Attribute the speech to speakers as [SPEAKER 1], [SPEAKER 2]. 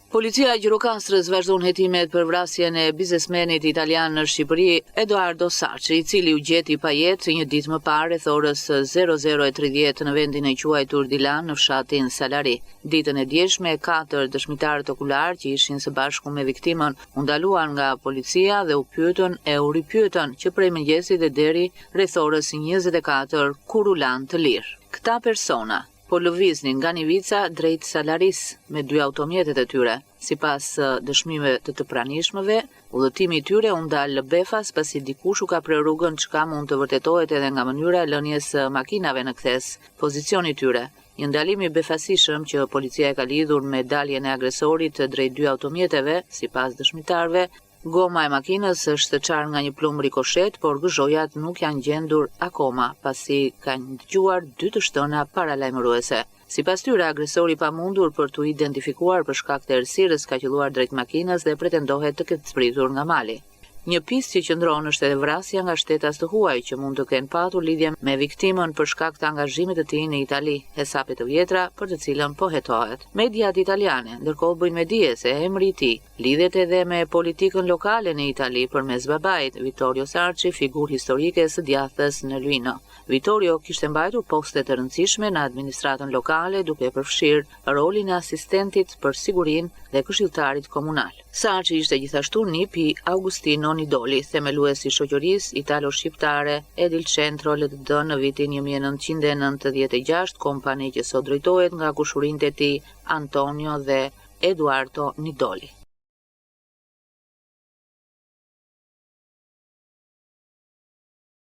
[SPEAKER 1] Policia e Gjirokastrës vazhdon hetimet për vrasjen e biznesmenit italian në Shqipëri Edoardo Saçi, i cili u gjeti pa jetë një ditë më parë rreth orës 00:30 në vendin e quajtur Dilan në fshatin Salari. Ditën e djeshme, 4 dëshmitarët okular që ishin së bashku me viktimën u ndaluan nga policia dhe u pyetën e u ripyetën që prej mëngjesit dhe deri rreth orës 24 kur u lanë të lirë. Këta persona po lëviznin nga Nivica drejt Salaris me 2 automjetet e tyre. Sipas dëshmimeve të pranishmëve, udhëtimi i tyre u ndal befas pasi dikush u ka prerë rrugën, çka mund të vërtetohet edhe nga mënyra e lënies së makinave në kthes pozicionit tyre. Një ndalim i befasishëm që policia e ka lidhur me daljen e agresorit drejt 2 automjeteve, sipas dëshmitarëve. Goma e makinës është qarë nga një plumb rikoshet, por gëzhojat nuk janë gjendur akoma, pasi kanë dëgjuar 2 të shtëna paralajmëruese. Sipas tyre, agresori pa mundur për t'u identifikuar për shkak të errësirës ka qelluar drejt makinës dhe pretendohet të ketë zbritur nga mali. Një pistë që qëndron është edhe vrasja nga shtetas të huaj që mund të kenë patur lidhje me viktimën për shkak të angazhimit të tij në Itali, hesape të vjetra për të cilën po hetohet. Mediat italiane ndërkohë bëjnë me dije se emri i tij lidhet edhe me politikën lokale në Itali përmes babait, Vittorio Saçi, figurë historike së djathtas në Luino. Vittorio kishte mbajtur poste të rëndësishme në administratën lokale, duke përfshirë rolin e asistentit për sigurinë dhe këshilltarit komunal. Saçi ishte gjithashtu nip i Augustino Nidoli, themeluesi i shoqërisë italo-shqiptare Edil Centro LTD në vitin 1996, kompani që sot drejtohet nga kushurinë e tij Antonio dhe Eduardo Nidoli.